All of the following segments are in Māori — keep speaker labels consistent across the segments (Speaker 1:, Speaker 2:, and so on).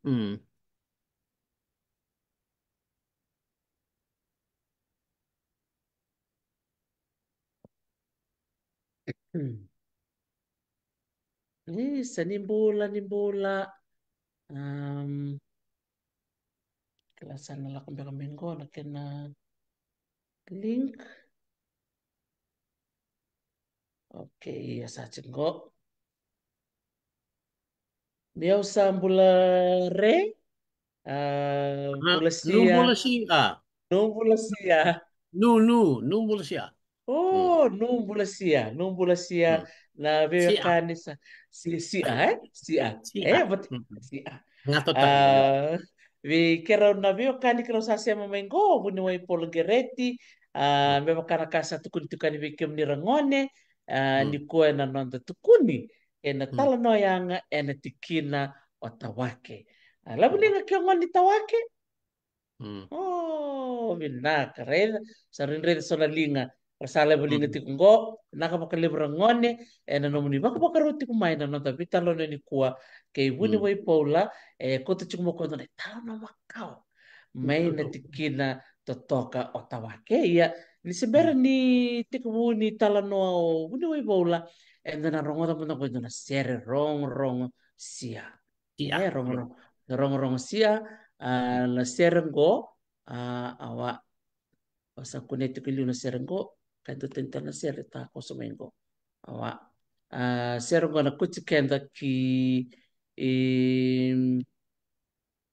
Speaker 1: Mm.
Speaker 2: Hmm. Isa nimbola. Kelasan na lakang minggo na kina link. Okay, sa cinggo. Miyaw sa re.
Speaker 1: Ah,
Speaker 2: Bula
Speaker 1: numbula
Speaker 2: siya.
Speaker 1: siya.
Speaker 2: No bula siya.
Speaker 1: Numbula siya. Mm.
Speaker 2: Oh, numbula siya
Speaker 1: Mm.
Speaker 2: na
Speaker 1: Siya.
Speaker 2: bebekani sa si a.
Speaker 1: Siya.
Speaker 2: But
Speaker 1: Mm.
Speaker 2: si a.
Speaker 1: Ngato tayo.
Speaker 2: Ah, vi kero na bebekani kero sa siya mamengo buni wai polgereti.
Speaker 1: Mm.
Speaker 2: Bebekana kasa tukuni tukani bikem ni rangone. Ni
Speaker 1: Mm.
Speaker 2: kue na nonda tukuni. Na
Speaker 1: Mm.
Speaker 2: tala no yang na tikina otawake. Labu
Speaker 1: Mm.
Speaker 2: ni ngakiongo ni tawake.
Speaker 1: Mm.
Speaker 2: Oh, vinagre. Sa rinre sa nalinga. Rasala balinga
Speaker 1: Mm.
Speaker 2: ti kungo. Nakapakalibra ngone. Nanomuni baka bakaruti kumain na nonta. Vitalo na ni kuwa. Kay wini
Speaker 1: Mm.
Speaker 2: way paula. Koto chikumo kono na. Talo na makao. May natikina totoka otawake. Iya. Ni sebera ni tikumu ni tala no. Wini way paula. Na rongoda mo na ko na sere rong siya.
Speaker 1: Siya.
Speaker 2: Rong siya. Na serenggo awa basa kuneti kili na serenggo kanto tenta na sereta ko sumengo awa serenggo na kutsi kenda ki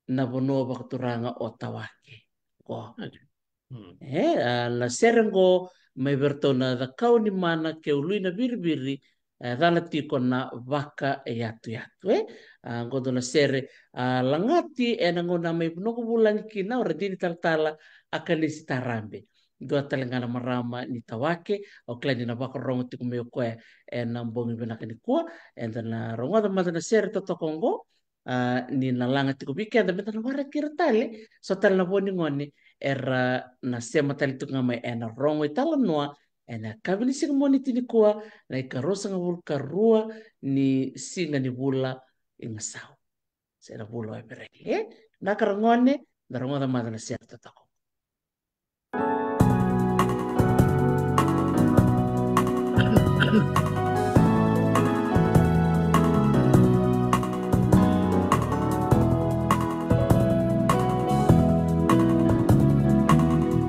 Speaker 2: na bono ba turanga otawake ko
Speaker 1: Mm.
Speaker 2: la serenggo mai bertona da kau ni mana ke ului na biribiri dana tiko na vaka yatu godo na sere langati na ngona mai punoko bulan kina ora dini tala akan isi tarambe dua talengana marama ni tawake o klani na baka rongo tiko meo koe na mbongi benaka ni kua na rongo da mata na sere totokongo ni na langa tiko bike da beta na wara kira tale so tala na boni ngoni era na sema tali tu ngamai ena rongo itala noa ena kabini singa moni tini kuwa na ikarosa nga bulu karua ni singa ni bula inga sao. Sera bulu ay bereki. Na karangone na rongo da mada na siya tatako.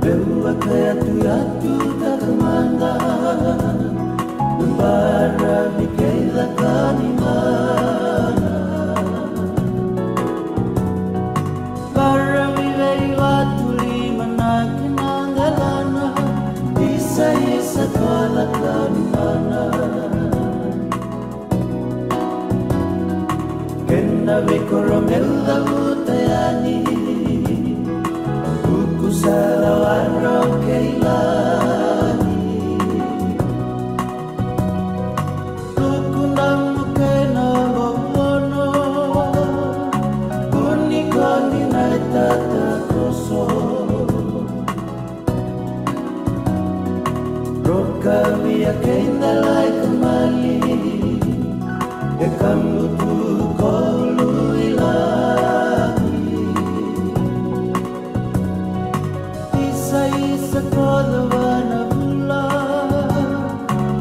Speaker 3: Bewa kaya tuyatu tak kemana Membara mikela kanimana Bara milei watu lima na kinangalana Isa kuala kanimana Kena vikoromela utayani Salawan keilani Tukunang mukena bobono Unikoni na tata koso Roka via kendalai kemali Ekamu tu kolu Isa kodwana bula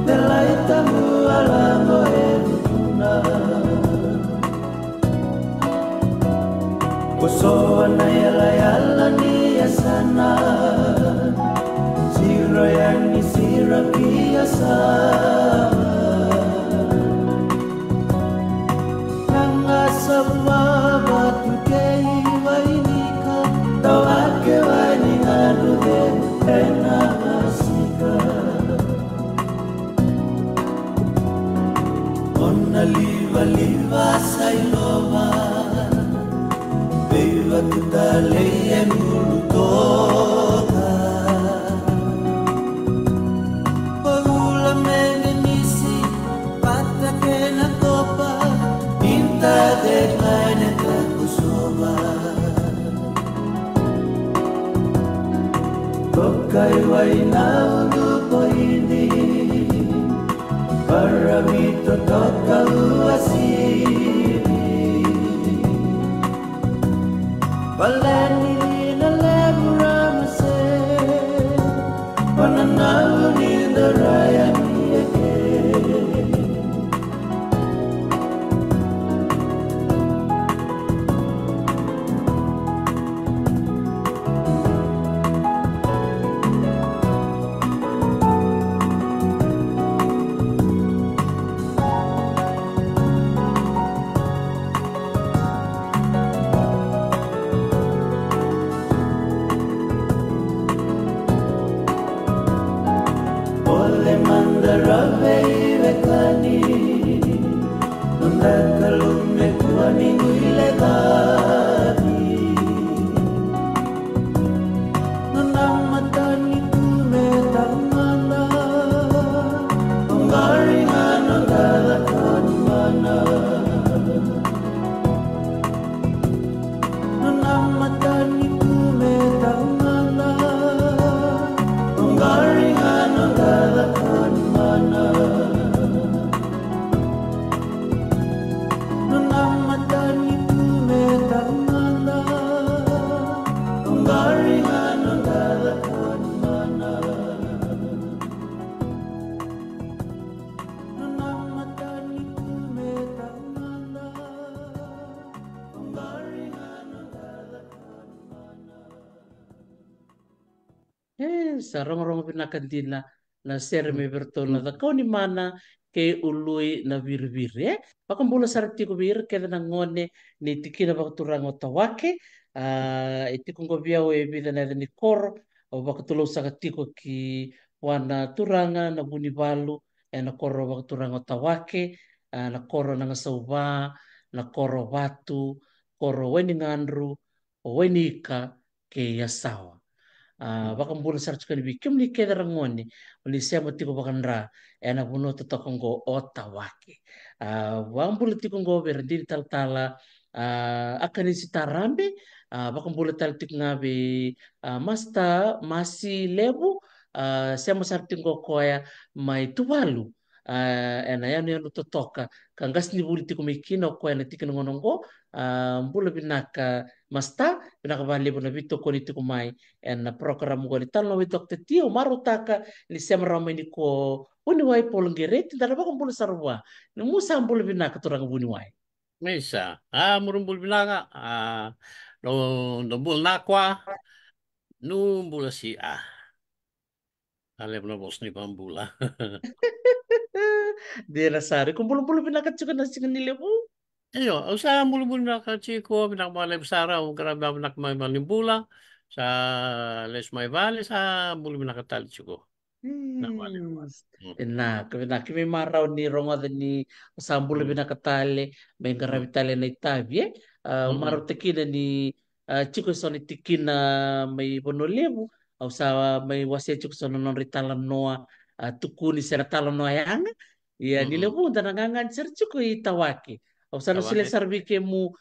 Speaker 3: Delaita mualango eduna Kusoa na yala ni asana Siro yani siro kiasa Nanga sabwa batu kei wainika Tawake waininganu Ena asika Ona liva sailova Beiva kutale mulutoka Pagula mengenisi Pata kena kopa Minta deadline kakusoba Tokai wainau dupo ini Para mito toka uasiri Baleni na lebra mase Pananaw ni daraya niyake Ole mandarave vekani Nondakalum kuani nguilegani Nanamatani kume tamana Ongaringana dalakani mana Nanamatani kume tamana Ongaringana dalakani mana Nanamatani kume tamana Ongaringana dalakani mana Nanamatani kume tamana Ongaringana dalakani mana
Speaker 2: Sa rongo-rongo pinakandila na sere me bertona da kau ni mana ke ului na vir-vir Pakambula sarap tiko bir keda na ngone ni tikina bakaturango tawake itiko biao e bida na ni koro o bakatulo sa tiko ki wana turanga na buni balu na koro bakaturango tawake na koro na sauba na koro batu koro weni ngandru o weni ika ke yasawa bakang bula sarch kan bi kim ni keda rangoni uli sema tiko bakan ra ena buno to tokongo otawake bakang bula tiko go berdi tal tala akan isi tarambe bakang bula tal tik ngabe masta masi lebu sema sarting go koya mai tuvalu ena yanu yanu to toka kangas ni buli tiko mikino koya na tikin ngonongo bula binaka masta binaka bali bona bito koni tiko mai na program ko ni talo wi dokte tio marutaka ni semra ni ko uni wai polngere tindara ba kumpul sarwa ni musa ambul bina katurang buni wai
Speaker 1: Mesa. Murumbul binaga. No, no bul nakwa. Numbula si Alam na bos ni pambula.
Speaker 2: dia sari kumpul bina katsuka na singa nilebu
Speaker 1: Ayo, usaha mulu-mulu na kachiko, pinakmalay sa araw, grabe ako nakmalimbula, sa Les May Valley, sa mulu nakatali ko.
Speaker 2: Hmm.
Speaker 1: Nakmalimbula.
Speaker 2: Na kimi maraw ni ronga ni sambul
Speaker 1: Mm.
Speaker 2: bina katale bengkara
Speaker 1: Mm.
Speaker 2: vitale na itabi maraw
Speaker 1: Mm.
Speaker 2: tekina ni chiko soni tikina may bonolebu au sa may wase chiko sono non ritalan noa tukuni sera talon noa yang ya
Speaker 1: Mm. Mm.
Speaker 2: nilebu ndangangan ser chiko itawaki au sana sile
Speaker 1: Tawag eh.
Speaker 2: sarbi kemu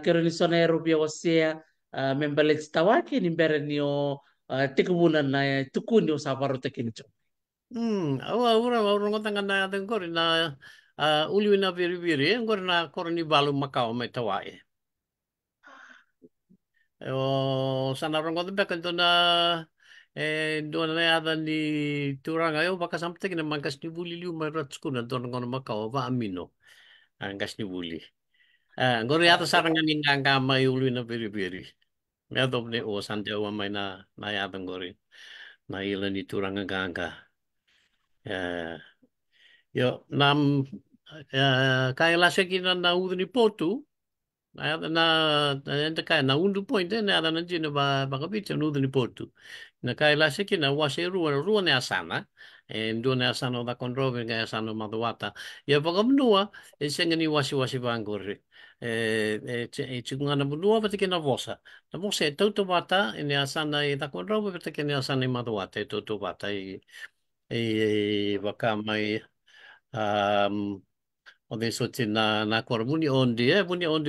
Speaker 2: kero ni sona erubia wasea membalet tawaki ni mbere ni o tikubuna na tukuni o sa baro tekini
Speaker 1: Orang ko tangan na ating ko rin na uliwin na biri-biri, ko rin na ko rin ni Balo Macau may tawae. Sana ron ko ito na doon na yata ni Turang ayo baka sampai na mangkas ni Buli liu may rats ko na doon ko na Macau ba amino angkas ni Buli. Gori yata sarang nga ninggang may uliwin na biri-biri. May adob ni o Santiago may na yata gori na ilan ni Turang nga ganga. Yo, nam kaya lasa kina na udo ni Potu, na kaya na undu point na ada na jina ba kapita na udo ni Potu. Na kaya lasa kina wase ruwa ni asana, ndo ni asana da kontrobe nga asana madawata. Ya baka mnua, senga ni wasi bangore. Chikunga na mnua pati kina vosa. Na vosa e tautu bata, ni asana i da kontrobe pati kina asana i madawata e tautu bata baka mai o de so na kor muni ondi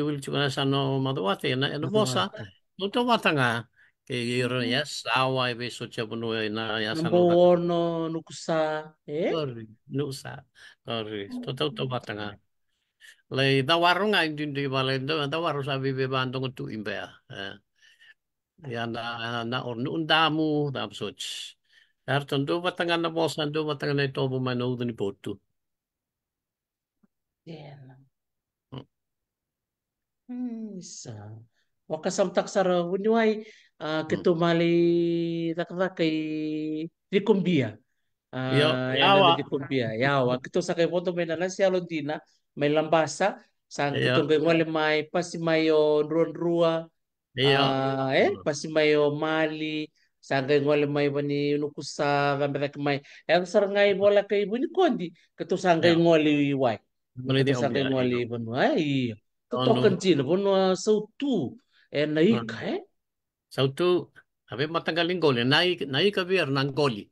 Speaker 1: wil chuna sano madawate na bosa
Speaker 2: Mata.
Speaker 1: no to matanga ke iro ya sawa e be so chabuno na ya sano da
Speaker 2: Nambowono nukusa
Speaker 1: kori nusa kori to matanga lai da warunga indi bale da waru sabi be bandong tu imbe Ja, na ornu damu tapos. Arton do batangan na bosan do batangan na ito bumano ni Porto.
Speaker 2: Yan. Isa. Wakasamtak sara wuniway ketumali takda kay Rikumbia.
Speaker 1: Yo,
Speaker 2: Ena
Speaker 1: yawa.
Speaker 2: de kumbia. Yawa. Kito sa kay foto may nalang si Alondina. May lambasa. Sang kito
Speaker 1: Yo,
Speaker 2: kay ngole may pasimayo ruan-rua.
Speaker 1: yo.
Speaker 2: Pasimayo mali. Sang kay ngole may bani nukusa. Gamit may. Sarang ngay wala kay buni kondi. Kito sang kay
Speaker 1: Yo.
Speaker 2: ngole iway.
Speaker 1: Mulai
Speaker 2: Kito
Speaker 1: di
Speaker 2: sang kay
Speaker 1: obya.
Speaker 2: ngole
Speaker 1: Yo.
Speaker 2: banu. Ay. Totokan
Speaker 1: Ono.
Speaker 2: sila. Banu sautu. Naika
Speaker 1: Sautu. Abe matanggalin goli. Nai kabir ng goli.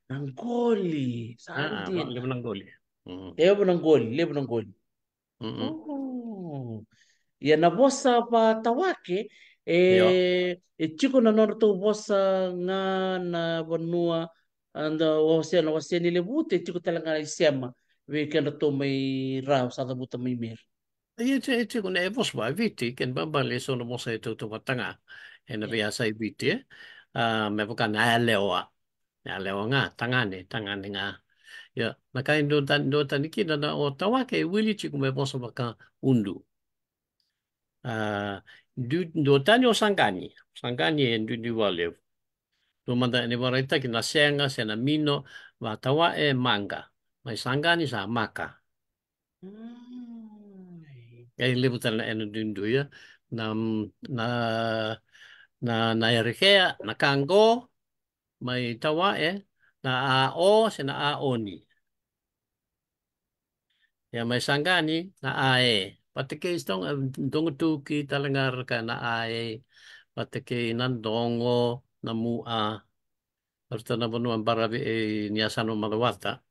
Speaker 2: Nangoli. Sandin.
Speaker 1: Lima ng goli.
Speaker 2: Lebo ng goli. Lebo ng goli. Oh. Ya na bosa pa tawake
Speaker 1: Yo.
Speaker 2: chiko na norto bosa nga na banua anda wasia ni lebute chiko talaga isema weekend to may raw sa tabuta may mir.
Speaker 1: Itse kun evos ba viti ken bambale sono mo sa ito tumatanga. En biya sa viti me bukan alewa. Alewa nga tangane nga. Ya, nakain do tan iki na otawa ke wili chiku me boso baka undu. Do tanyo sangani en du wale. Do manda ni barita ki na senga sena mino wa tawa e manga. Mai sangani sa maka. Kaya libutan na eno dundu ya. Na na na erikea na kango mai tawa e na a o sena a oni. Ya may sangani na ae. Patike istong dong tuki talangar ka na ae. Patike nandongo na mua. Harta na bunu ang barabi niya sa no malawata.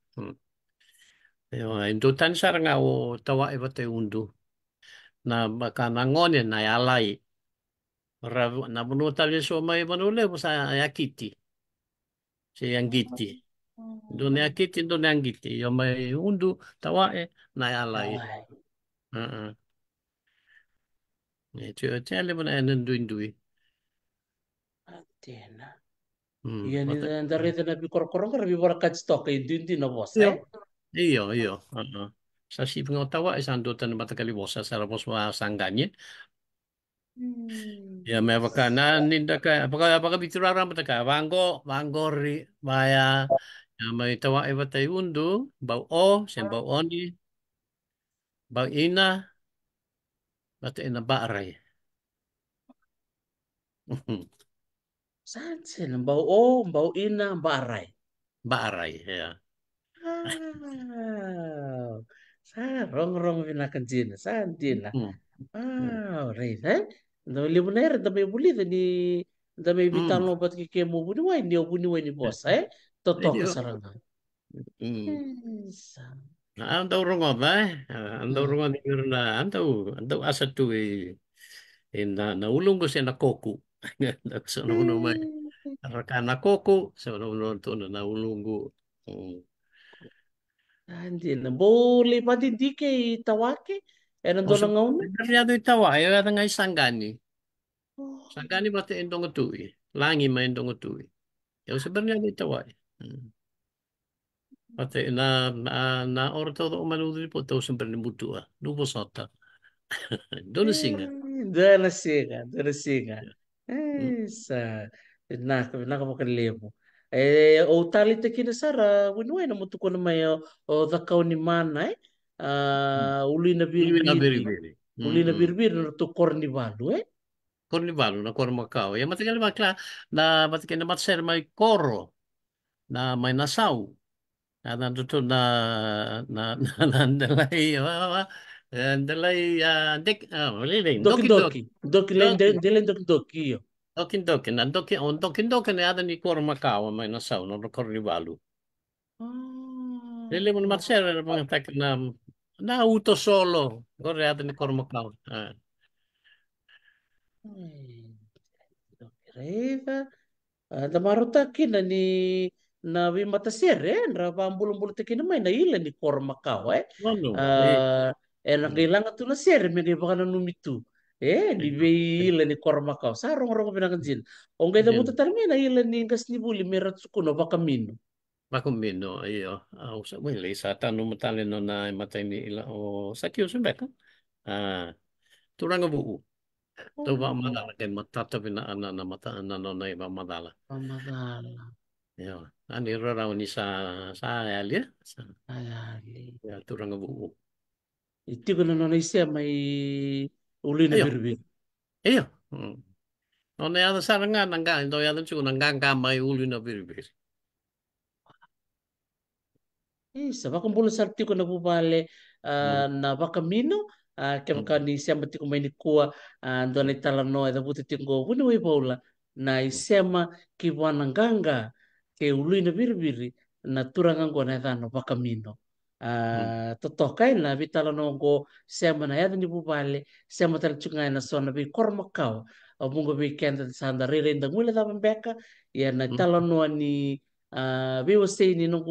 Speaker 1: Yo, indutan sarang o tawa iba te undu. Na baka nangonin na alay. Na bunu tali so may manule sa yakiti. Si yang giti. Doon yakiti doon yang giti. Yo may undu tawa na alay. Tiyan mo na yan duin-duin.
Speaker 2: Atena.
Speaker 1: Hmm.
Speaker 2: Yan dari na bi korkorong ka bi wala stok kay din na boss
Speaker 1: Iyo. Iyo. Sa siping ng tawa, isang dutan na matagalibosa sa rapos mga sangganya. Ya, may baka na ninda ka, baka biturara mo ka, wanggo ri, baya, may tawa iba tayo undo, bau o, siyang bau oni, bau ina, bata ina baaray.
Speaker 2: Saan sila? Mbao ina, baray.
Speaker 1: Baaray, ya.
Speaker 2: Ah, rong vinakan Gina. Saan Gina? Right. Libo na rin, damay bulita ni damay bitan lo ba't kikemo buni wai ni boss, Totoo ka
Speaker 1: Iyo.
Speaker 2: sarang.
Speaker 1: Antaw rungon ba? Antaw rungon na antaw asa tu naulong ko siya na koku. So no may raka na koku so no to na naulong ko.
Speaker 2: Hindi na. Boleh pa din di kay tawake.
Speaker 1: O
Speaker 2: Nandun
Speaker 1: so
Speaker 2: na ngauna.
Speaker 1: beryado itawa ay ada nga sanggani. Sanggani ba te endong tu Langi ma endong tu Ya so beryado itawa. Pate na orto to manudu po to sempre ni butu Nubo sota. Doon singa.
Speaker 2: Dala siga. Sa nakapakalimu. O talita kinasara, winuay na mutu ko na may o dakaw ni manay, uli na
Speaker 1: Uli na
Speaker 2: birbiri,
Speaker 1: beri-beri.
Speaker 2: uli na birbiri na to kornivalu,
Speaker 1: Cornivalo na kor Macau. Ya matagal makla na matagal na matser may koro na may nasaw. Na nandoon na andalay andalay dek maliling
Speaker 2: Doki
Speaker 1: doki doki
Speaker 2: doki, doki len
Speaker 1: doki
Speaker 2: dilen doki doki yo.
Speaker 1: doki na doki na ada ni kor Macau may nasaw no Cornivalo. Dili mo na matser mga tak na uto solo. Kore ada ni kor Macau.
Speaker 2: Reva, damaruta kina ni na mata sere, na pambulong-bulong kina may na ilan ni Korma ka,
Speaker 1: Ano?
Speaker 2: nakailangan to na sere, may baka na numitu. Ni vei ila ni kormakau. Sa rong pinanganjin. Ongay na buta tarmi na ila ni ngas ni buli merat sukuno bakamino.
Speaker 1: Makumbino, iyo. Sa wili, sa tanong matalin no na matay ni ila o sa kiyo sumbeka. Turang abu. Ito ba madala kay matatabi na ana na mata na no na iba madala.
Speaker 2: Pamadala.
Speaker 1: Iyo. Ani raw ni sa alia.
Speaker 2: Ayali.
Speaker 1: Ya, turang abu.
Speaker 2: Iti ko na nonay siya may uli na
Speaker 1: Iyo.
Speaker 2: birbir.
Speaker 1: Iyo. No na yata sarangan nangga, ito yata siya nanggang kamay ulo na biribir.
Speaker 2: Sa bakang bulan sarti ko nabubale na bakamino. Kaya ka ni siya mati ko may nikuha doon ay talano ay dabuti tinggo. Wala way paula na isema kiwananganga kay uli na birbiri na turangan ko na ito bakamino. Totoo kay na bitalano ko siya man ay ni bubale siya matalchungay na so na bi kormakaw. Bunga bi kenda sa rire indang mula tapang beka. Yan na talano ni biwa say ni nung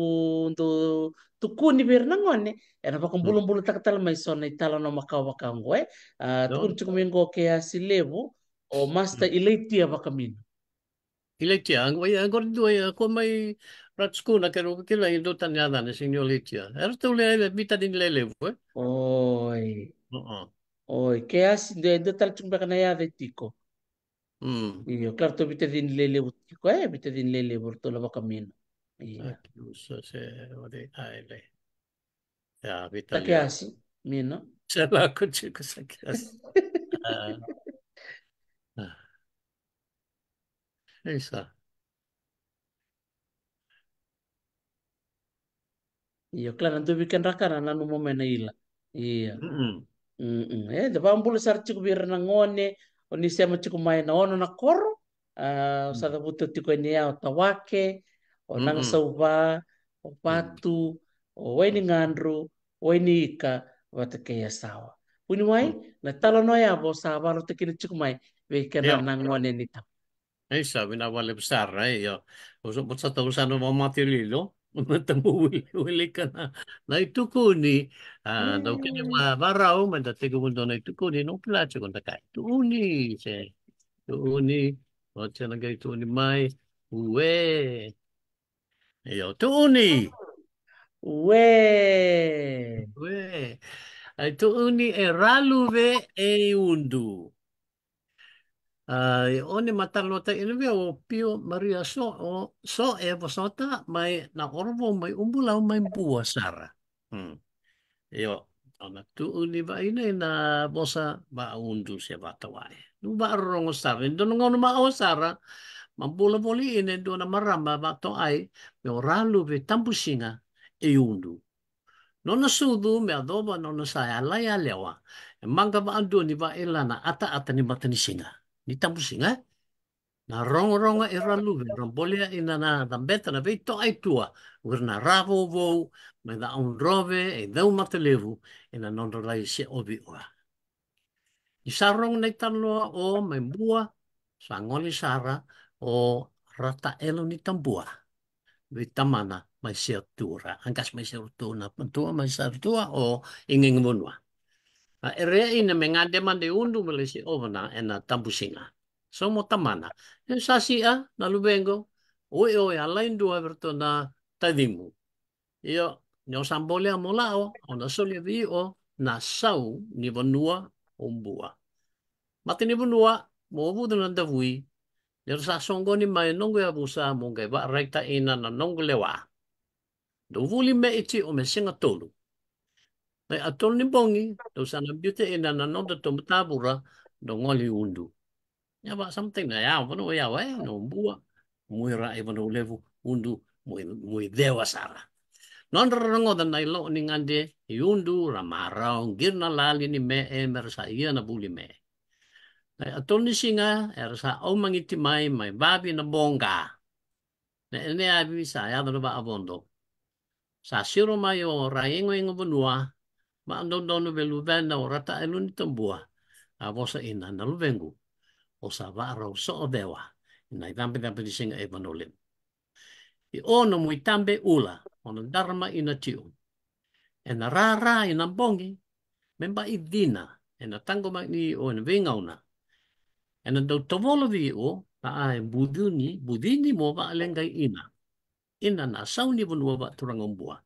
Speaker 2: tukuni bir nangone era pa kumbulong-bulong takatal may son na italo na makawakang we tukun
Speaker 1: No,
Speaker 2: chukumingo kaya si Levo o masta ilaitia ba kamin.
Speaker 1: Ilitia, ang gordo ay ako may rats ko na kero kila indo tanyada na sinyo litia. Pero tuloy ay bita din lelevo eh.
Speaker 2: Oy,
Speaker 1: Oo.
Speaker 2: oy, kaya si do tal chumba kana ya de tiko.
Speaker 1: Mm.
Speaker 2: Iyo, claro to bita din lelevo tiko bita din lelevo to la ba kamin. Iya.
Speaker 1: Akiuso se ode aile. Ya, Vitalia.
Speaker 2: Takiasi, mino.
Speaker 1: Sala ko chiko sa kias. Ah, ah, isa.
Speaker 2: Iyo, claro, nandu bikin rakana nanu mo menaila. Iya.
Speaker 1: Mm.
Speaker 2: Da bambula sar chiku bir na ngone oni sema chiku mai na ono na koro sa da buto tiko ni o tawake o nang
Speaker 1: Mm.
Speaker 2: sauba o
Speaker 1: Mm.
Speaker 2: patu o waini ngandru waini ika wata kaya sawa uni wai
Speaker 1: Mm.
Speaker 2: na talo no ya bo sa baro te kini chiku mai ve kana
Speaker 1: Yo.
Speaker 2: na ngone ni ta
Speaker 1: Isa, binawala besar ay yo. Usap sa taon sa no matililo. Matamuwi ka na. Na ito ko ni, daw kanya mabaraw, mandati ko mundo na ito ko ni, nung pilatso ko na kay tuuni, siya, tuuni, o siya na gay tuuni may, uwe, ayo, tuuni,
Speaker 2: we
Speaker 1: uwe, ay tuuni, e raluve, e undu. Oni matalota ilve o Pio Maria so e posota mai na orvo mai umbulaw mai bua sara. Yo, ona tu uni ba ina na bosa ba undu siya batawai. Nu ba rong sara, ndo nga ma o sara, mambula boli ine do na maramba ba to ai, me oralu ve tambusinga e undu. Nona sudu me adoba nona saya alaya lewa. Manga ba ando ni ba ilana ata ni matani singa. Ni tambusinga. Na ronga iralu rambolia ina na dambeta na veito ai tua ur na ravo vo me da un rove e dau matelevu ina non rai se obi oa i sarong nei tanoa o me bua sa ngoli sara o rata elo ni tambua ve tamana mai se tura angkas mai se tura pentua mai se tua o inging munwa a ere ina mengade mande undu melesi ovana ena tambusinga so mo tamana yung sasia na lubengo oi alain dua berto na tadimu iyo nyo sambole amolao o na solia vi o na sau ni vanua umbua mati ni vanua mo budu na davui Nero sa songo ni mai nongo ya busa mo ngai ba raita ina na nongo lewa do vuli me iti o me singa tolu May atol ni bongi do sana beauty ina na nongo to matabura do ngoli undu Ya ba something na ya vano ya wa no bua muy ra e vano levu undu muy dewa sara. Non rango dan na ilo ni ngande yundu ramarao girna lali ni me e mer sa iya na buli me. Na atol ni singa er sa o mangiti mai babi na bongga. Na ene abi sa ya no ba abondo. Sa siro mai o raingo ingo bunua ma ando dono belu benda o rata eluni tambua. Avosa ina na luvengu. O sa varo so o dewa. Na tampe di singa e vanolim. I ono mui tambe ula, ono dharma ina tiu. E na rara ina bongi, memba i dina, na tango mai ni o na vengau na. E na dau tawolo vi o, na ai budini mo ba alengai ina. Ina na sauni vanua ba turangombua.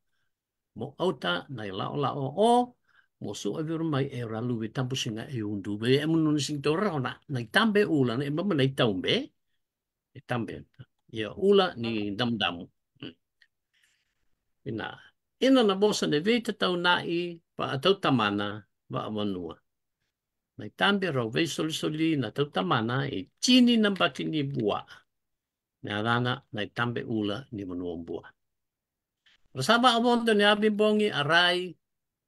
Speaker 1: Mo auta na lao o, mo su aviru mai e ralu vi tampu singa e undu. Be e munu sing to rao na tambe ula, na e mama na taumbe. E tambe. Ia ula ni damdamu. Ina na bosa ne vete tau nai pa atau tamana ba amanua. Nai tambe rau vei soli na tau tamana e chini na bati ni bua. Ne arana nai tambe ula ni manua bua. Rasaba amondo ni abibongi arai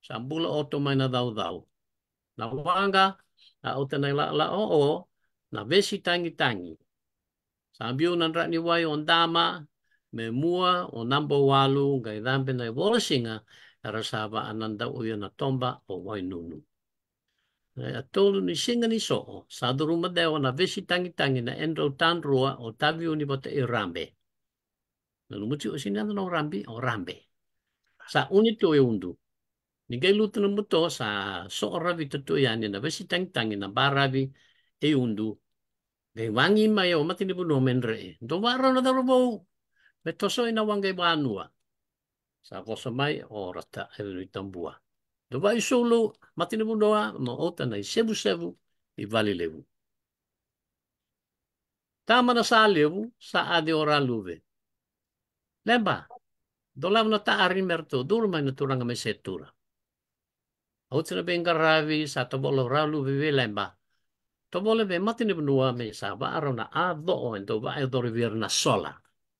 Speaker 1: sa bula oto mai na dau. Na wanga na auta nai la o na vesi tangi. Sabiu nan rak ni wai on dama me mua o namba walu ngai dambe nai wola singa rasaba ananda uyo na tomba o wai nunu. A tolu ni singa ni so sa duruma dewa na vesi tangi na endo tanrua o tabiu ni bata i rambe. Na lumuti o sinanda no rambi o rambe. Sa unito e undu. Ni gai luta na muto sa so ravi tatu yani na vesi tangi na baravi e undu. Gai wangi mai o mati ni bunu menre. Do waro na daro bau. Me toso ina wangai banua. Sa kosa mai o rata e winu tambua. Do vai solo mati ni bunoa no ota na i sebu i vali levu. Tama na sa levu sa ade ora luve. Lemba. Do lav na ta arimerto duru mai na turanga me setura. Ota na benga ravi sa tabolo ralu vive lemba. Tabolo ve mati ni bunoa me sa ba aro na ado o ento ba e dori vir na sola.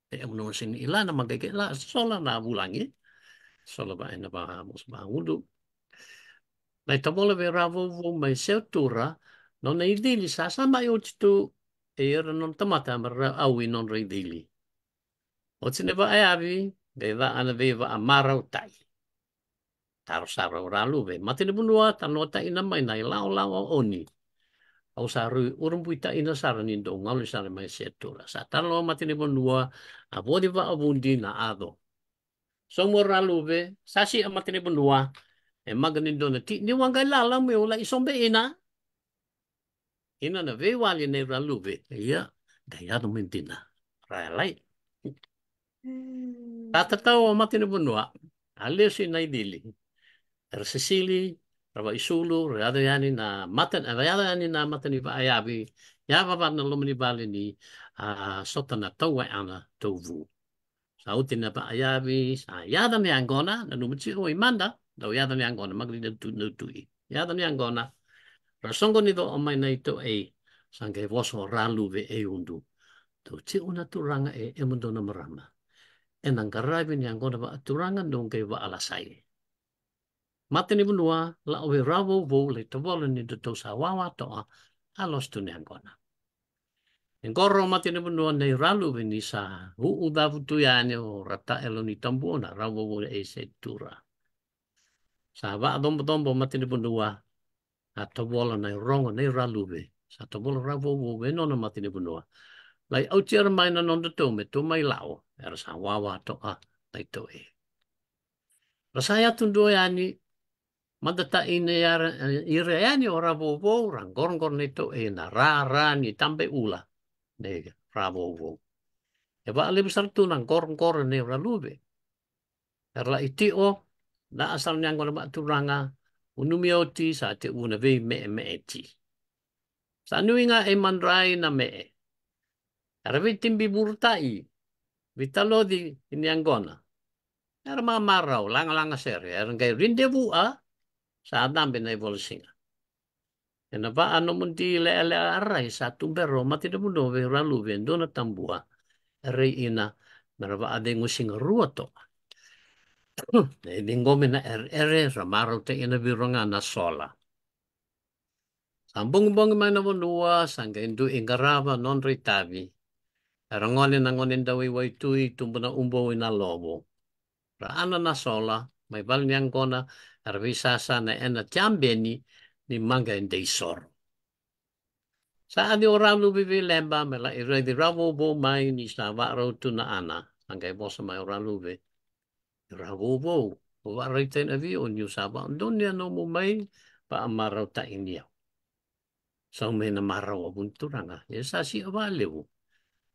Speaker 1: E uno sin ilana magage la sola na bulangi. Sola ba ena ba mus ba undu. Nai tamola ve ravo mai setura no nei dili sa mai o tu e era non tamata mar awi non rei dili. O tine va e avi ve va ana ve va amara o tai. Taro sara o ralu ve matine bunua tanota ina mai nai lao oni. Au saru urumpuita ina sara ni do ngalu sara mai setura. Sa talo matine bunua a vodi va abundi na ado. Somo ralu ve sasi amatine bunua e maganin do na ti ni wangai lala me ola isombe ina. Ina na ve wali ne raluve. Ia, gaiado mentina. Raya lai. Tata tau o mati na bunua. Aleo si nai dili. Era sisili, raba isulu, reado yani na matan, reado yani na matan iba ayabi. Ya baba na lomani bali ni sota na tau wai ana tau vu. Sa uti na ba ayabi, sa yada ni angona, na numichi o imanda, dau yada ni angona, magli na tui. Yada ni angona, rasongo ni do o mai na ito sangke voso ralu ve undu. To ti una turanga e mundo na marama. E nang karabi ni angona ba turanga nung kay ba alasay. Mate ni bunua la owe ravo vo le tawala ni to sa wawa to alos tu ni angona. Ngoro mate ni bunua nei ralu ve ni sa hu davu tu yani o rata elo ni tambuona ravo vo e se tura. Sa ba dombo mate ni bunua a tawala nei rongo nei ralu ve. Sa tawala ravo vo ve nona mate ni bunua. Lai au tira mai na non to me to mai lao era sa wawa to lai to e. Rasa ya tundu yani madata ine yara ire yani ora bobo rangor ne to e na ra ni tambe ula ne ra bobo. E ba ale besar tu nang kor ne ra lube. Erla iti o na asal nyang ko ba turanga unumioti sa te una ve me eti. Sa nuinga e mandrai na me. Arabi timbi burtai. Vitalo di iniangona. Era mamarau, langa sere. Era ngai rindevu sa adam binay volsinga. E na ba ano mundi le arai sa tumbero mati na mundo ve ralu ve dona tambua. Rei ina meraba ade ngusing ruoto. E dingome na ere ramaro te ina vironga na sola. Sambung mana vonua sanga indu ingarava non ritavi. Rangone na ngonin dawi waitui tumbuna umbo ina lobo. Ra ana na sola, mai bal niang kona, arvisasa na ena tiambeni ni manga in dei soro. Sa adi orang lu bibi lemba mela ira di ravo bo mai ni sa varo tu na ana. Angkai bosa mai orang lu be. Ravo bo. Wa riten avi o niu saba. Donia no mo mai pa amaraw ta inyo. So may namaraw abunturanga. Yesa si abaliw.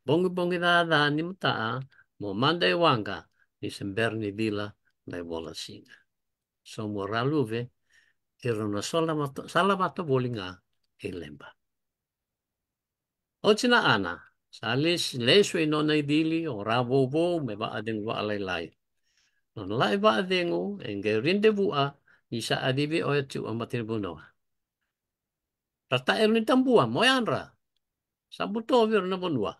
Speaker 1: Bongi-bongi na ni mata mo manday wanga ni semberni bila na bola singa. So moraluve ero na salamato bolinga ilemba. O tina ana, salis leswe no na idili o rabo me ba adeng wa alay-lay. Non lai ba adengo enge rinde bua ni sa adibi o tu amatir buno. Rata ero ni tambua moyanra. Sabuto vir na bunwa.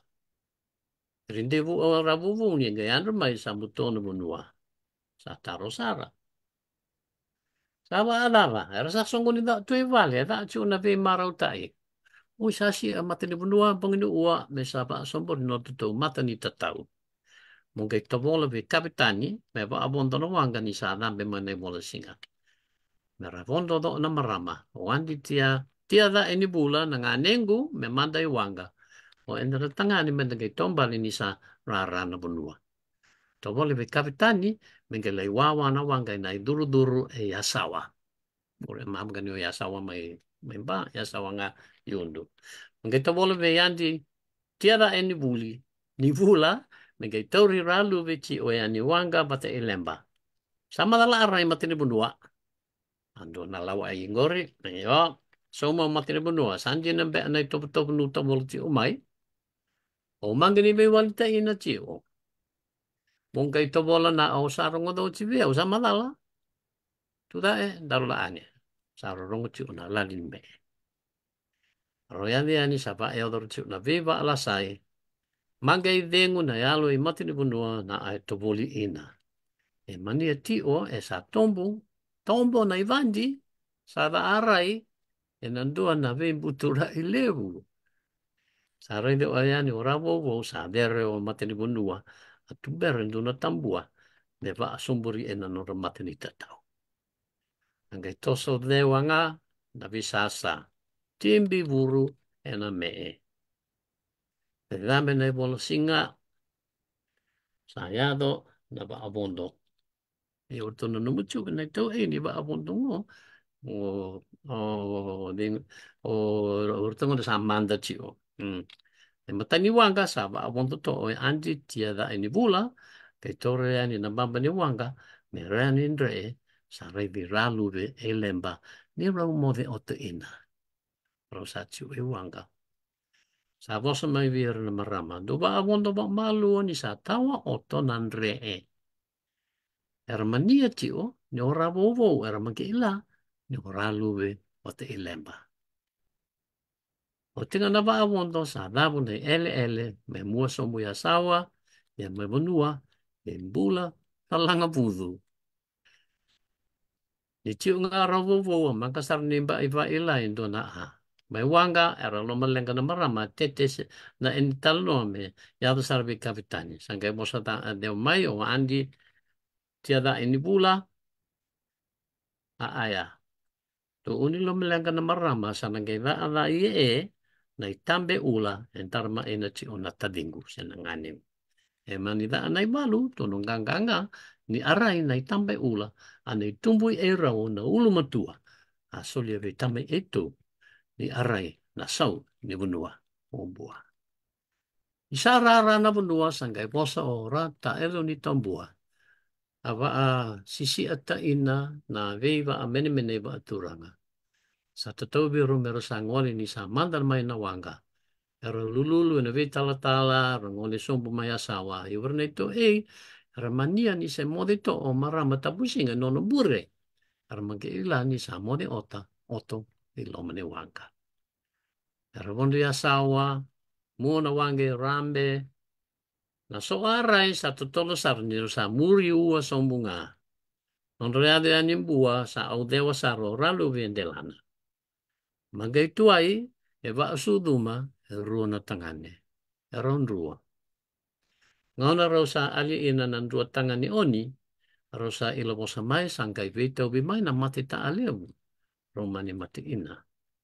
Speaker 1: Rinde bu o rabo ni enge yanra mai sabuto na bunwa. Sa taro sara. Sawa alava, era sa songo ni da tui vale, da chu na ve marau tai. Ui sa si a mata ni bunua panginu ua me sa ba sombor no tutou mata ni tatau. Mungke tobola ve kapitani, me ba abondo no wanga ni sa nambe mane bola singa. Me ravondo do na marama, o andi tia da eni bula na ngā nengu me manda i wanga. O endera tangani me nge tombali ni sa rara na bunua. Tobola ve kapitani, me nge lei wawa na wanga na i duru e asawa. Ore mam gani o yasawa mai ba yasawa nga yundu. Ngai tobola ve yandi tiada eni buli ni vula me ngai tauri ralu ve ti o yani wanga bata ilemba. Sama dala arai matini bunua. Ando na lawa ai ngori yo soma matini bunua sanji na be na top nu tobola ti umai. O mangani me walita ina ti o. Mungkai tobola na o sarungo do ti ve o sama dala. Tuda darula ane. Sarungo ti una lalin me. Royandi ani sapa e odor tu na viva ala sai. Mangai vengu na yalo i matini bunua na ai toboli ina. E mania tio e sa tombo na ivandi, sa da arai, e nandua na vimbutura i levu. Sa rei de oiani o ravo sa dere o matini bunua, a tubere nduna tambua, me va asumburi e nanora matini tatau. Angai toso de wanga, na visasa. Timbi vuru ena mee. E dame na bola singa sayado na ba abondo. E orto no mucho na to e ni ba abondo ngo. O orto no sa manda chio. E matani wanga sa ba abondo to e andi tia da ni bula ke tore ani na bamba ni wanga me ran indre sa revi ralu e lemba ni ra mo de oto ina. Rosaccio e wanga. Sa vosa mai vir na marama. Do ba abondo ba malu ni sa tawa oto nandre e. Era mania tio, ni ora vovo, era makila, ni ora luve o te ilemba. O tinga na ba abondo sa dabu ne ele, me mua somu ya sawa, ya me bonua, me mbula, talanga pudu. Ni tio nga ravovo, makasar ni ba iwa ila indo na ha. Mai wanga era lo malenga na marama tete na entalo me ya do sarvi kapitani sanga mosa ta de mai o andi tiada ini bula a aya to uni lo malenga na marama sana ngai va ala ie na tambe ula entarma ena ci ona tadingu sana ngane e mani da anai malu to no ganganga ni arai na tambe ula anai tumbui e rau na ulu matua a solia ve tambe eto ni arai na sau ni bunua o bua. Isa rara na bunua sanggai posa ora ta ero ni tambua. Ava a sisi ata ina na veiva a mene va aturanga. Sa tatobi rumero sangoli ni sa mandar mai na wanga. Ero lululu na vei tala rangoli sombu mai asawa. Iwarne to ramania ni se mode to o marama tabusinga nono bure. Ramage ila ni sa mode oto ilomane wanga. Rabondo ya sawa, muna wange rambe, na so arai sa totolo sarniro sa muri ua sombunga. Nonreade animbua sa audewa saro ralu vendelana. Magai tuai e va suduma e rua na tangane. E ron rua. Ngana rosa ali ina nan rua tangani oni, rosa ila mosa mai sangkai vita ubi mai na mati ta aleu. Romani mati ina.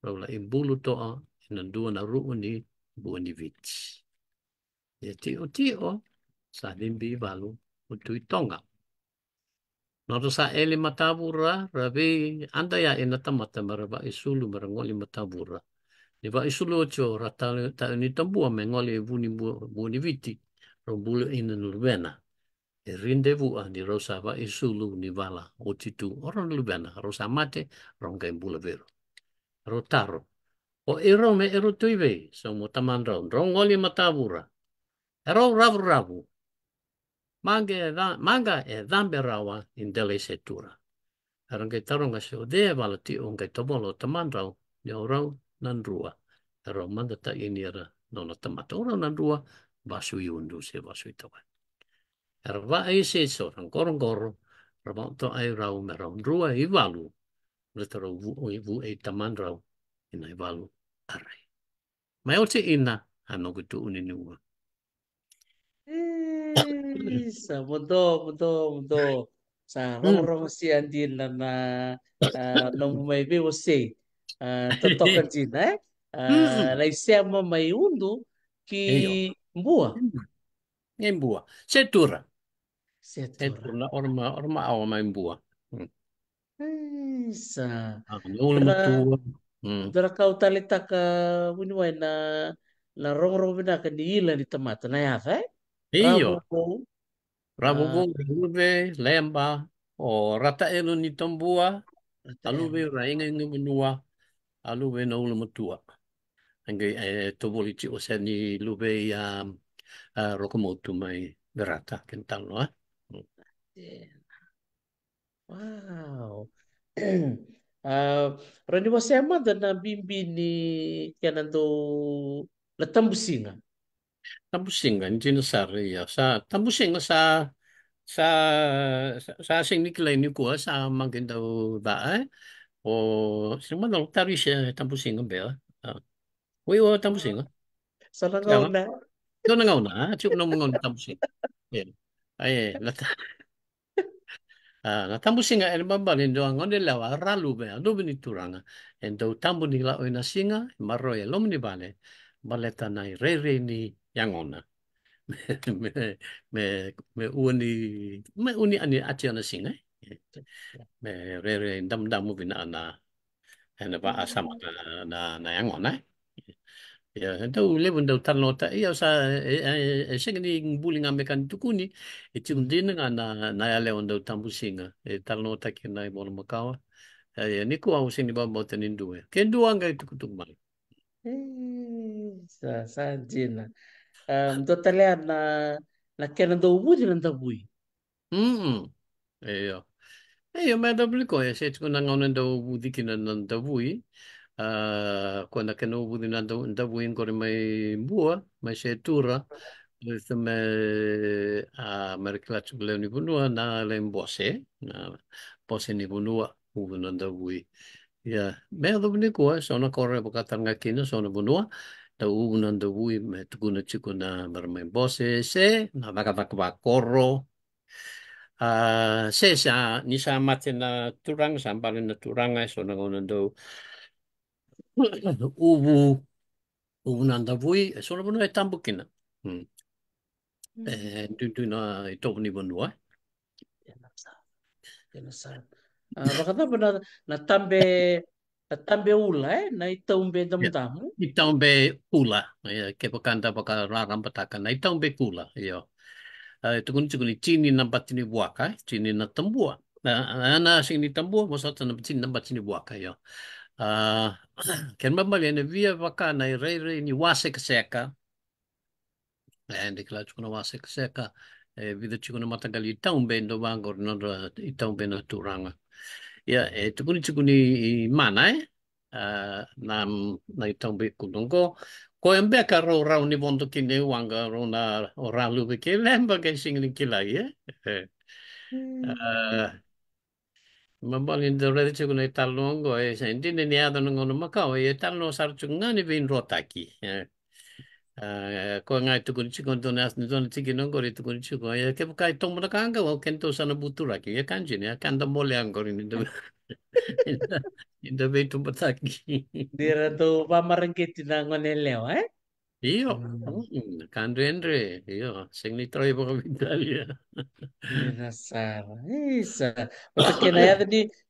Speaker 1: Rola imbulu toa ina dua na ruu ni buoni vits. E tio sa limbi valu utui tonga. no sa eli matabura, rabi anda ya inatamata maraba isulu marangoli matabura. Ni va isulu cho rata ta ni tambua me ngoli buni viti. Rombulu ina nulvena. E rindevu a ni rosa va isulu ni vala o titu oron nulvena. Rosa mate ronga imbula vero. Rotaro. O ero me ero tuive. So mo tamandron. Rongoli matabura. Ero ravu ravu. Manga e dhambe rawa in dele setura. Arangai taronga se o dea wala ti o ngai tomolo tamandrau ni o rau nandrua. Ero manda ta ini ara nono tamata. O rau nandrua vasu i undu se vasu i tawa. Ero va ai se so rangorongoro. Rama to ai rau me rau nrua i walu. Leta rau vu e tamandrau ina i walu arai. Mai o te ina anogu tu uninua.
Speaker 2: Sa mudo. Sa rong si andin na nung may biwase. Totokan din, eh? Naisema may undu ki
Speaker 1: Eyo.
Speaker 2: mbua.
Speaker 1: Embua. Setura.
Speaker 2: Setora.
Speaker 1: Setura. Orma awa mai mbua.
Speaker 2: Sa.
Speaker 1: Nula
Speaker 2: Dara,
Speaker 1: matua.
Speaker 2: dara kau talita ka winiway na rong bina ka ni ila ni tamata na yata, eh? Rabo
Speaker 1: Iyo.
Speaker 2: ko.
Speaker 1: Rabugo, Luve, Lemba, o Rata Elu ni Tambua, Aluve, Rainga Menua, Aluve no Ulamatua. Ange Toboliti o Sani Luve Rokomotu mai Verata, Kentalo.
Speaker 2: Wow. Rani wasema na bimbi ni kanando latambusinga.
Speaker 1: Tambusinga, hindi na sa Ria. Tambusinga sa sa asing Nikolay ni Kuha sa Magindaw ba o simanong tari siya Tambusinga ba? Uy, o Tambusinga.
Speaker 2: Sa
Speaker 1: Kaya
Speaker 2: langaw
Speaker 1: nga.
Speaker 2: na.
Speaker 1: Ikaw na nga una, ha? Tsuk na mga tambusin. Yan. Ay, natambusin nga, ano ba ba, lindo ang nila, ralu ba, ano ba ni Turanga? And daw tambo nila o na singa, maroy, alom ni Bale, baleta na re ni Yangona. me, me, me uni ani atya na singa, me re dam mo bina na, ano ba, asama na Yangona. Ya, então levando o tarnota e eu sa chega ni bullying americano tukuni e tinha din nga na ya levando o tambusinga e tarnota que na ibono makawa e ni ko au sini ba bota ni duwe ken duanga itu kutuk mai
Speaker 2: Sa jina. Totalnya na kanando ubudi na tabui.
Speaker 1: e yo e yo me da bliko e se tu na ngona do budi kina na tabui ko na keno budi na do tabui ngore mai bua mai se tura Este me a merklat bele ni bunua na le mbose na pose ni bunua uvu na da ui ya me do ni ko so na korre boka tanga kina so na bunua da uvu na da ui me tukuna chiku na marme mbose se na baka baka ba korro se sa ni sa mate na turang sambal na turanga so na ngona do uvu uvu na da ui so na bunua e tambukina tu na i topu ni bunua
Speaker 2: Yan sa. Baka na tambe ula, eh? Na itaumbe
Speaker 1: Ya,
Speaker 2: damu-damu.
Speaker 1: itong be kula. Ya, ke pakanta paka raram pataka na itong be kula. Yo. Tukun tukun chini na batini buaka, chini na tambua. Na sing ni tambua mo sa na chini na batini buaka yo. Ken mambali na via vaka na re ni wase kaseka. Di kala tukuna wase kaseka. Vida tukuna matagal itong be no bangor no itong be na turanga. Ya, tukuni mana na itong be kulungko. Ko yang beka ro rau ni bondo kini wanga ro na ora lu be ke lemba ke singling kilai Mabalin do re chu na talongo sendi ni ada ngono makao talno sar chunga ni vin rotaki. Ko ngai tu kun chi kon donas ni don tiki no gori tu kun chi ko ke kai tong na kanga o kento sana butura ki ya kanji ne kanda mole angori ni do in the way to bataki.
Speaker 2: Dira do pamarengkit na ngonelew, eh?
Speaker 1: Iyo.
Speaker 2: Hmm.
Speaker 1: Kandre Andre. Iyo. Sing ni Troy baka Italia.
Speaker 2: Engraçado. Isso. Mas aqui na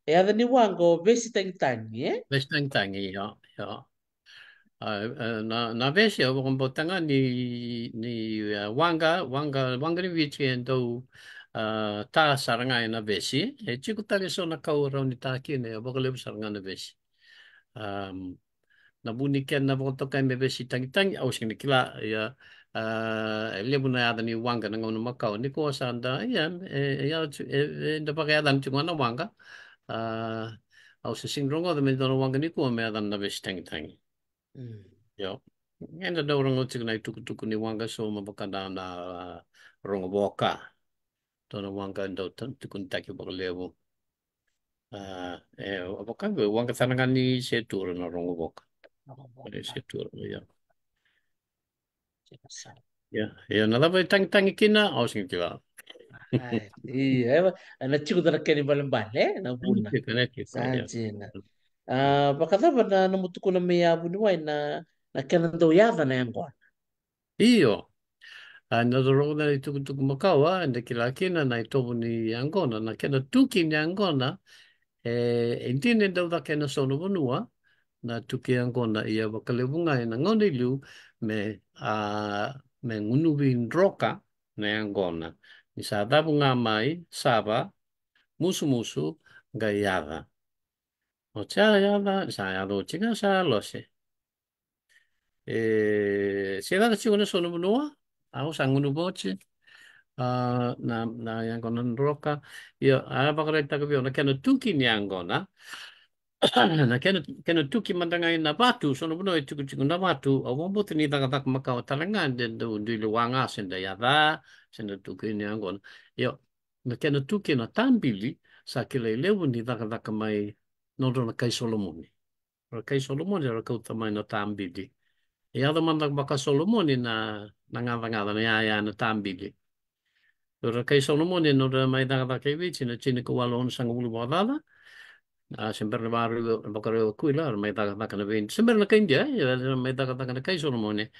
Speaker 2: é de Wango, vê se tem tangue, eh?
Speaker 1: Western tangi. Iyo. Iyo. Na Vesya baka botanga ni Wanga ni Vici ento ta sarangay na Vesi. Chiko tali so na kauraw ni Taki na baka lebu sarangay na Vesi. Um, Nabunikan na baka kay may Vesi tangi au sing nikila ya lebu na yada ni Wanga na ngawno Macau ni ko sanda yan ya da pa kaya dan chunga na Wanga au sa singrongo da may dono Wanga ni ko may adan na Vesi tangi.
Speaker 2: Hmm.
Speaker 1: Yo. Enda da orang utik na tuku ni Wanga so mabakanda na rongo boka. Dona Wanga ndo tukun taki baka lebu. Apakah Wanga sanangan ni setur na rongo boka.
Speaker 2: Ako
Speaker 1: Ada
Speaker 2: boka.
Speaker 1: setur ya.
Speaker 2: Engraçado.
Speaker 1: Ya, ya nala ba tangi kina aus ngi kila.
Speaker 2: Ai, iya, na chico da naquele balambale, na buna.
Speaker 1: Kita ya.
Speaker 2: Sanjina. Pakataba na namutuko na may abo ni Wai na kailan daw yada na yan ko.
Speaker 1: Iyo. Na rongo na tuku makawa anda kila kina na itobu ni Angona na kena tuki ni Angona. Intine daw da kena sono bonua. Na tuki Angona ia bakalebunga na ngone liu me ngunubi roka na Angona. Ni sa dabu nga mai saba musu ga yada. O cha yada sa yada o chiga sa lo se. Se da chigo na sono bonua. Ako sa ngunu boche. Na Angona roka. Ia bakaleta ka na kena tuki ni Angona. Na kena tuki mandangai na batu so no no tuku tuku na batu o mo tini daga tak makau talanga de do luanga senda ya da senda tuki ni angon yo na kena tuki na tambili sa kile lewu ni daga tak mai no na kai solomoni kai solomoni ra kau tamai na tambili ya da mandak baka solomoni na ngava ngava na ya na tambili ra kai solomoni no mai daga tak kai vici na chini ko walon sang ulu badala. Sempre baru bakar kuila may taka na bin sempre na India ya may taka na kay solomone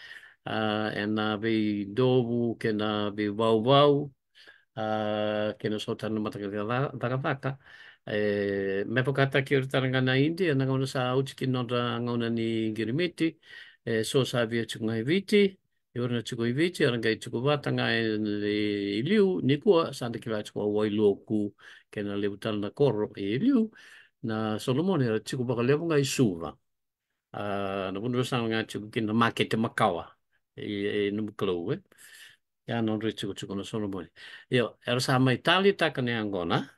Speaker 1: en na be dobu ke na be bau ke na sotan mata ke taka me pokata ki urtanga na India na ngona sa uchiki no da ngona ni girimiti so sa via chungai viti yorna chukoi viti aranga chuko batanga e liu ni ko sanda kila chuko wai loku ke na lebutal na korro e liu na Solomon era chiku baka levo ngai suva. Na pundu sa nga chiku kina market makawa. No mukalo ya non re chiku na Solomon. Yo, era sa mai Itali taka ne Angona.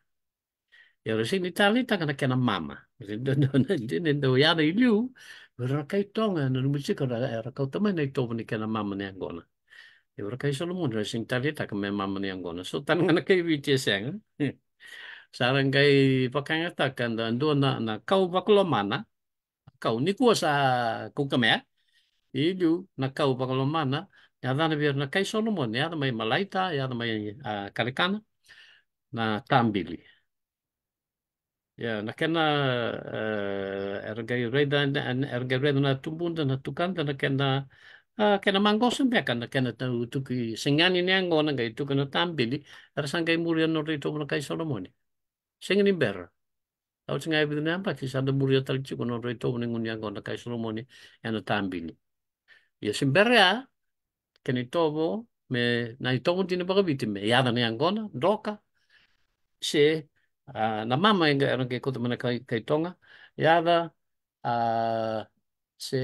Speaker 1: Era sin Itali taka na kena mama. Ndo ya na iliu. Era kai tonga na musika era kau tamai na itovu ni kena mama ne Angona. Era kai Solomon era sin Itali taka me mama ne Angona. So tananga na kai viti senga. Sarang kai pakangatakan dan do na kau bakulomana kau ni kuwa sa kukamea ilu na kau bakulomana ya dana biar na kai Solomon ya da mai malaita ya da mai kalikana na tambili ya na kena ergai reda ergai reda na tumbunda na tukanda na kena kena manggosen beka na kena tuki sengani ni angona gai tukana tambili rasangai muria no rito na kai Solomon sengani ber. Au tinga e bidina amba ki sada muria tal chico no reto ne ngunya gona kai solomoni ya no tambili. Ya simberea ke ni tobo me na i tobo tine baka me ya da ne angona doka se na mama inga era ke kota mana kai tonga ya da se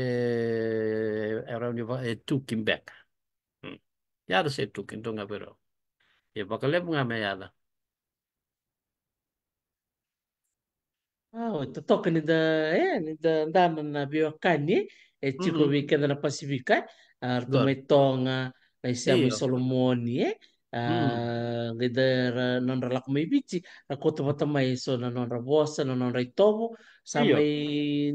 Speaker 1: era ni ba e tukin back. Ya da se tukin tonga pero. Ya baka lebu me ya da.
Speaker 2: Ito toka ni da dana na biwakani, chico weekend na Pasifika, arto
Speaker 1: Good.
Speaker 2: may tonga, na siya may
Speaker 1: Iyo.
Speaker 2: Solomoni, gida non ralak may bichi, ako mata may so na non rabosa, na non raitobo, sa
Speaker 1: Iyo.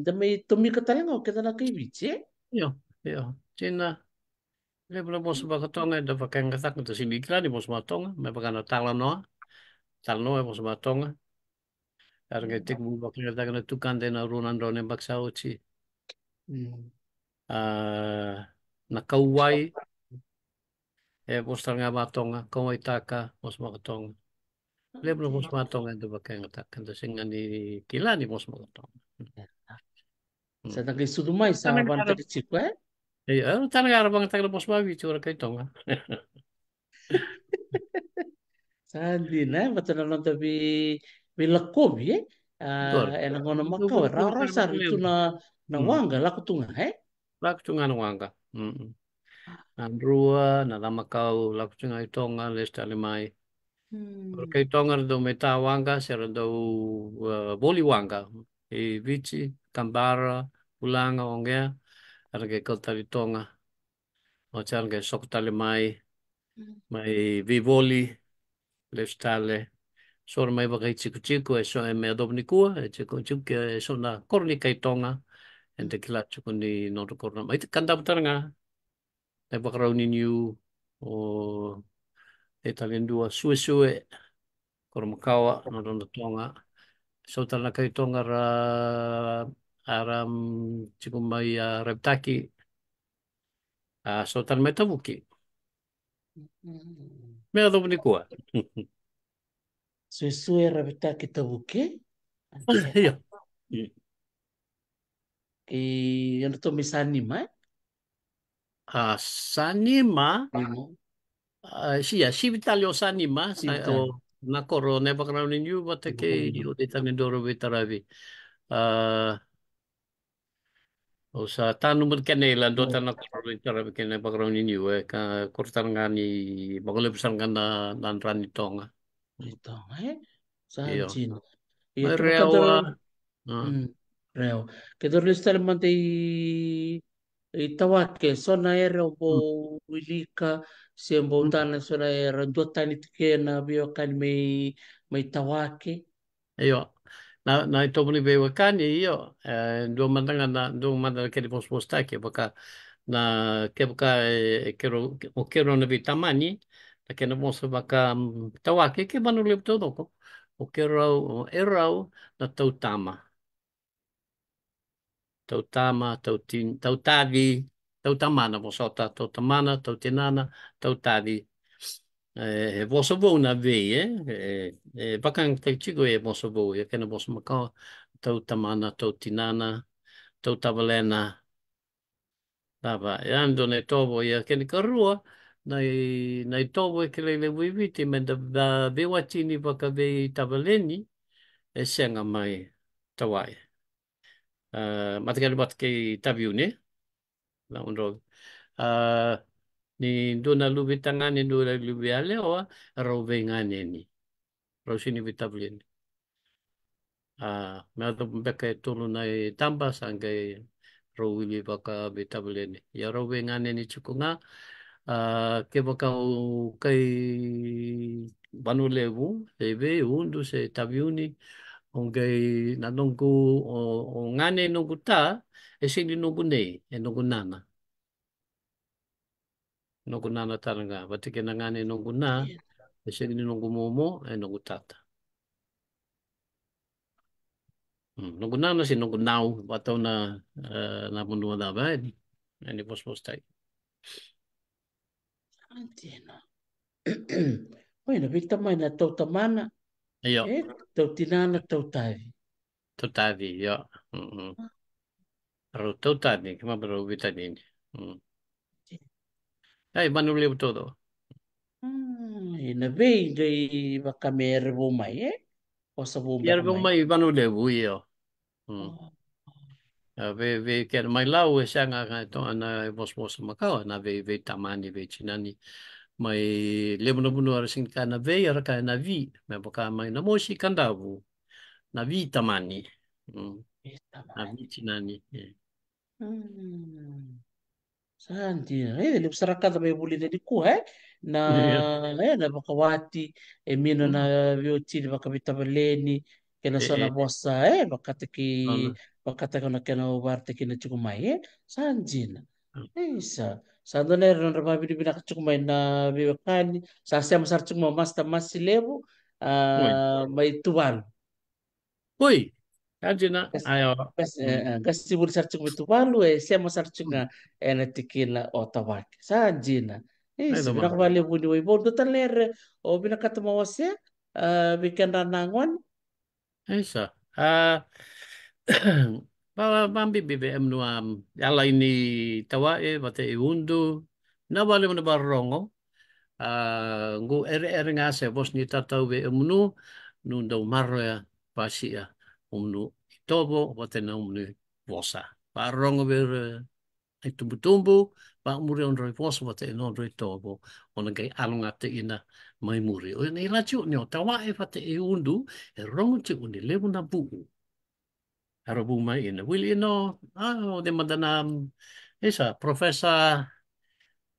Speaker 2: da may tumika talaga, kita na kay bichi,
Speaker 1: Iyo. Iyo. China. Lembra moço bagatonga da vakanga tak to sindikla di moço batonga me bagana tala no e moço batonga arga tek bu bakanga tak na tukan de na runan rone baksao chi
Speaker 2: Hmm.
Speaker 1: ah na kauai, postal nga matonga, kauai taka, mos makatonga. Lembro mos matonga ito ba kaya nga taka, kasi nga ni kilani mos makatonga.
Speaker 2: Sa nagay sudumay sa
Speaker 1: Tanang
Speaker 2: banta
Speaker 1: arap,
Speaker 2: di chiko eh.
Speaker 1: tanang arap ang taga mos mawi, tsura kay tonga.
Speaker 2: Sa hindi na, bato na lang tabi bilakob eh.
Speaker 1: Gor,
Speaker 2: Enang ono
Speaker 1: ito
Speaker 2: makaw,
Speaker 1: puro puro
Speaker 2: rara
Speaker 1: taga
Speaker 2: sar
Speaker 1: mos
Speaker 2: itu na wangga laku tunga eh.
Speaker 1: Laku tunga na wanga. Andrua, na lamakau, laku tunga itonga, lesta limai.
Speaker 2: Hmm.
Speaker 1: Kay tonga do meta wanga, sera do boli wanga. E vici, kambara, ulanga, ongea. Ara kay kota di tonga. O chan kay sokta limai. Mai vivoli, lestale. Sora mai baka chiku chiku, e so e me adobni kua, e chiku chiku, e so na korni kay tonga. Ente kila chiku ni noto korna. Mai te kanda putaranga. E baka rauni niu. O Italian dua suwe-suwe koromakawa no dono tonga so tala kay tonga ra aram chikumay reptaki so tal metabuki me ado ni kuha
Speaker 2: Suesue rabita kita buke. Antena.
Speaker 1: iya
Speaker 2: Ano to misani ma?
Speaker 1: sanima
Speaker 2: Limo.
Speaker 1: siya si Vitalio sanima o
Speaker 2: Sintan.
Speaker 1: nakoro ne background ninyo batake o dita ni Doro Vitaravi o sa tanong mo kanila do
Speaker 2: Oh,
Speaker 1: tanong ko rin tara kina background ninyo ka kurtan nga ni bagulipsan nga na nanran nito nga.
Speaker 2: ito eh.
Speaker 1: Iyo.
Speaker 2: Sanjin.
Speaker 1: May
Speaker 2: Ito ba kadar
Speaker 1: rewa. Ah,
Speaker 2: reo. Kadar listal man tay itawake so na era bo
Speaker 1: mm,
Speaker 2: wilika sembo
Speaker 1: mm.
Speaker 2: tana so na era dua tani tike na bio kan may tawake.
Speaker 1: Iyo. Na ito mo ni Bewa Kani, iyo. Doon man nga na, doon man na kini pos postake, baka na baka o kero na vitamani, na kina mo sa baka tawake, ke manulip todo ko. O kero, o eraw na tautama. Tautama, tautavi, tautamana, mo sota, tautamana, tautinana, tautavi. Vossa vou na veia, bakang te chigo e vossa vou, e kena vossa makau, tau tamana, tau tinana, tau tavalena, tava, e ando ne tovo, e kena karua, nai tovo e kele le wiviti, me da bewatini waka vei tavaleni, e senga mai tawai. Matakali bat kei taviune, la unro. Ni dona lubi tangani, dona lubi aleoa, rau vei ngani ni. Rau sini vitavleni. Mea to beka e tonu nei tamba sangai rouili waka be tabuleni. Ia roue ngane ni tuku ngā. Ke waka o kai wanu lewu, se ve, undu, se taviuni, o ngai na nongu o ngane nongu tā, e sini nongu nei, e nongu nana. Nongu nana taranga. Watike na ngane nongu nā, e sini nongu momo, e nongu tata. Nunggu nana sih nunggu nau atau na munua da ba ni pos tai.
Speaker 2: Antena. Oi, na bita mai na tau tamana.
Speaker 1: Ayo,
Speaker 2: Tau tinana tau tavi.
Speaker 1: tu tadi ya. Ro tu tadi kama bro vita ni. Ai manu le todo.
Speaker 2: Ina vei gai baka mere bo mai o sa bo
Speaker 1: Yar
Speaker 2: baka
Speaker 1: bang
Speaker 2: mai.
Speaker 1: mai manu le bu yo.
Speaker 2: Oh,
Speaker 1: Ve ke mai lau e sanga ka to ana mos makau na ve tamani ve chinani. Mai le bunu ara sing kana ve ara kana vi. Me baka mai na mosi kandavu. Na vi tamani.
Speaker 2: esta
Speaker 1: Na
Speaker 2: mai.
Speaker 1: vi chinani.
Speaker 2: Santi, le sarakata mai buli de ku na na baka wati e mino na vioti baka bitabaleni kena sona bossa baka teki baka teka na kena ubarte kena cukup mai sanjina. Isa. Sandone ron rama bini bina cukup mai na biwakani sa siya masar cukup mas ta masilebu
Speaker 1: Oi,
Speaker 2: mai tuan.
Speaker 1: oi, Ajina,
Speaker 2: Gas
Speaker 1: ayo.
Speaker 2: gas
Speaker 1: Hmm.
Speaker 2: gas sibul sarchung bitu balu sema sarchunga ena tikina otawak. Sajina.
Speaker 1: Ayo
Speaker 2: Sebina
Speaker 1: mara.
Speaker 2: kembali buni wai bol taler o bina kata mawasya bikin ranangon.
Speaker 1: Esa. Ah, Bambi BBM nuam. Yala ini tawa bate iundu. Na bali mo na barongo. Ngu ere nga se bos ni tatau BBM nu. Nu daw maro ya pasi ya. Umnu itobo bate na umnu bosa. Barongo ber ay tumbu-tumbu. Ba muri on roi bosa bate no roi tobo. Ona kay along ate ina may muri. O na ilachu nyo tawa bate iundu. E rongo ti undi lebu na buu. Arabuma ina. Will you know? De madanam. Isa, Professor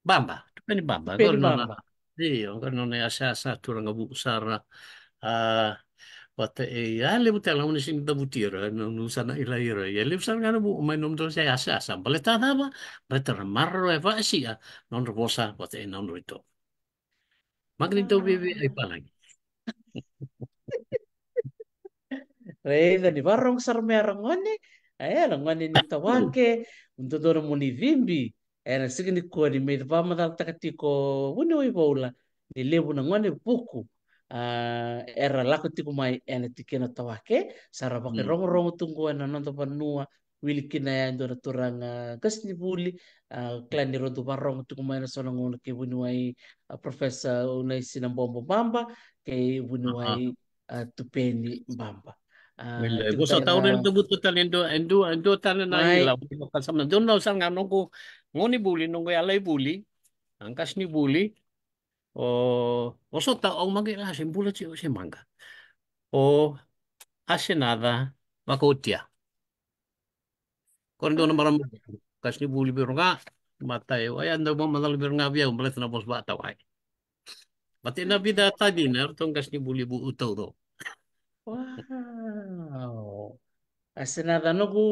Speaker 1: Bamba. Ni Bamba.
Speaker 2: Peni
Speaker 1: Gorno na.
Speaker 2: mamba.
Speaker 1: Iyo, gorno na asasa turang abu usara. Ah, Wate le butel ang sing dabutira no sana ila ira. Ya lip san ngano bu may nom do saya asasa. Baleta ba? Baleta marro e va sia. Non robosa wate non rito. Magnito bibi ay palagi.
Speaker 2: Reida ni barong sarmera ngone. Ngone ni tawake. Untuk dorong muni vimbi. Sige ni kuwa ni meid vama dal takatiko wuni wai bola. Ni lebu na ngone buku. Era lako tiko mai ena tikena tawake. Sarabake
Speaker 1: Hmm.
Speaker 2: rongo tunggu na nonto panua. Wili kina ya ndo na turang gas ni buli. Klan ni rodo barong tiko mai na sona ngone ke wuni wai Professor Unai Sinambombo Bamba. Ke wuni wai
Speaker 1: Ah,
Speaker 2: Tupeni Bamba.
Speaker 1: Wala,
Speaker 2: Tiko
Speaker 1: gusto tao rin
Speaker 2: talaga
Speaker 1: tubut ko talento, endo talo na
Speaker 2: mai
Speaker 1: ilaw. Kasama doon na sa nga nung ko, ngoni buli nung ko alay buli, angkas ni buli, o so tao ang mag-ila, simbulat siya si mangga. O asinada, makutya. Kung doon na maram, kas ni buli biro nga, matay, ay ando mo madal biro nga biya, umalit na bos bata, ay. Pati na bida tadi na, itong kas ni buli bu utaw do.
Speaker 2: wow. Asenada nugu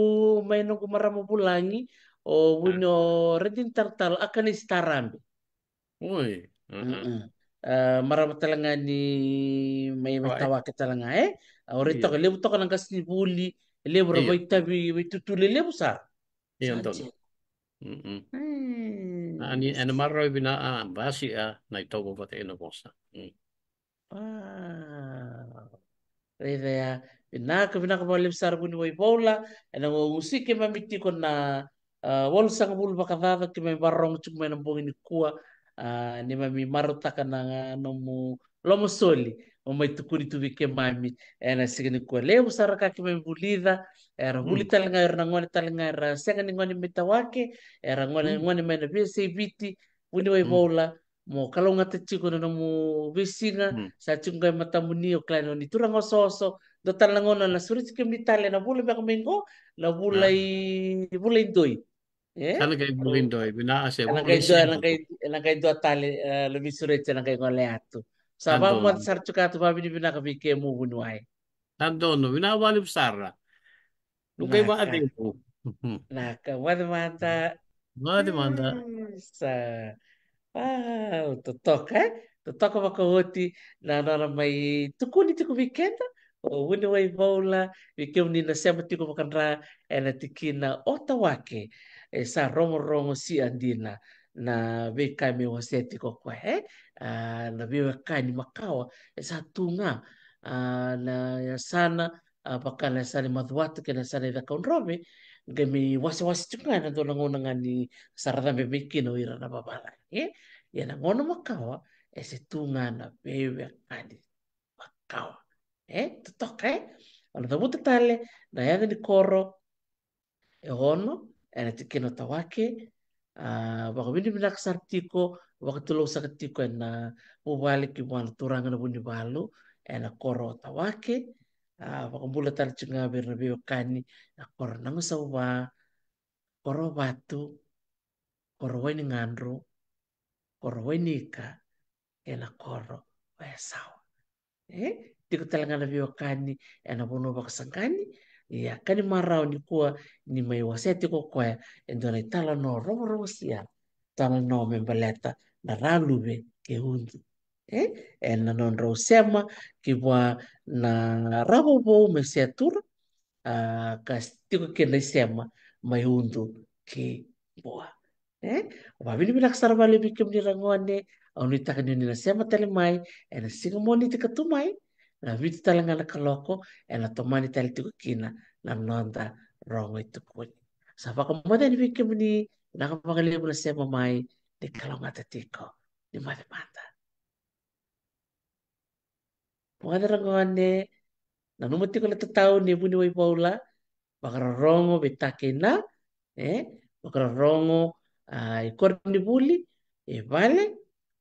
Speaker 2: may nugu maramubulangi o wino redin tartal akan istarambi.
Speaker 1: Uy,
Speaker 2: Mm-mm. Maramutalanga ni may
Speaker 1: ay,
Speaker 2: tawa talanga orito
Speaker 1: iya,
Speaker 2: ko lebu to ko nang kasni buli lebu
Speaker 1: iya,
Speaker 2: rabay tabi may tutuli lebu
Speaker 1: iya, doon.
Speaker 2: saje.
Speaker 1: Ani
Speaker 2: Hmm.
Speaker 1: ena marro bina basi na ito ko pati ino posa.
Speaker 2: Wow. Raya pinaka balik besar buni way bola ena ngo musik ke mamiti ko na wal sang bul bakadada ke may barong chuk may nambong ini kuwa ni mami maruta ka na nomu lomo soli o may tukuri tubi ke mami ena sige ni kuwa leo besar ka ke may bulida era buli talanga era ngone talanga era senga ni ngone mitawake era ngone may na bisi biti buni way bola mo kalonga te chiko na mo bisinga sa chunga mata munio klano ni turang oso do talangono na surit kem ni tale na bula bak mengo na bulay doy
Speaker 1: Sana kay
Speaker 2: aro
Speaker 1: Bulindoy, binaase,
Speaker 2: anang kay
Speaker 1: wala
Speaker 2: do
Speaker 1: siya.
Speaker 2: anang kay do tale lebih surit anang kay ngole atu sa ba mo
Speaker 1: Andon,
Speaker 2: sar chuka tu babi ni binaka bi kemu bunuai
Speaker 1: andon, no, binawalip Sara. Nung kay
Speaker 2: naka
Speaker 1: Maadin po.
Speaker 2: naka wad mata
Speaker 1: Mga demanda.
Speaker 2: sa totok totok baka hoti na na may tukuni tiku bikenda o wini wai bola bikem ni na sema tiku makan ra ena tikina otawake sa romo romo si andina na be kami waseti ko kwa na be kani makawa sa tunga na ya sana baka na sana madwatu kena sana ida kaunrobe gami wasi-wasi juga na to nangunangan ni sarata be bikin o ira na babala ya na ngono makawa ese tunga na bebe kani makawa tutok ano tabuta tale na yaga ni koro e ono ena tikino tawake baka bini binak sartiko baka tulong sa katiko na bubalik yung mga turanga na buni balo ena koro tawake baka bulatan tsunga na bebe kani na koro nang usawa koro batu koro wani ngandro koro wani ka ena koro sawa di ko talaga na biyo kani ena bono baka sangkani ya kani marau ni kuwa ni may waseti ko kwa endo na itala no robo robo siya tala no membaleta na ralube ke hundu ena non ro sema ki bwa na rabo bo me Tiko kena sema mai undu ke boa. Wabini binak sarvali bikim ni rangone au ni takan ni na sema tele mai ena singa moni tika tumai na vitu talanga na kaloko ena tomani tele tiko kina na nonda rongo itu kuni. Sapa kamoda ni bikim ni nakapakalimu na sema mai di kalongata tiko ni mata mata. Mga rangone na numati ko na tatao ni buni wai paula bakarongo betake na bakarongo ikor ni buli vale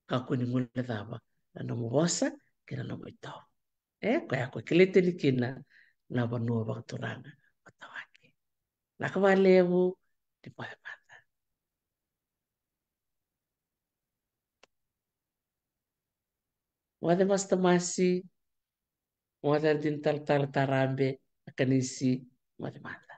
Speaker 2: kako ni ngula taba na nomo bosa kina nomo ito kaya ko kilite ni kina na banua bakaturanga matawaki nakawalevu di pale mata wade mas tamasi wade din tal tarambe akanisi mata mata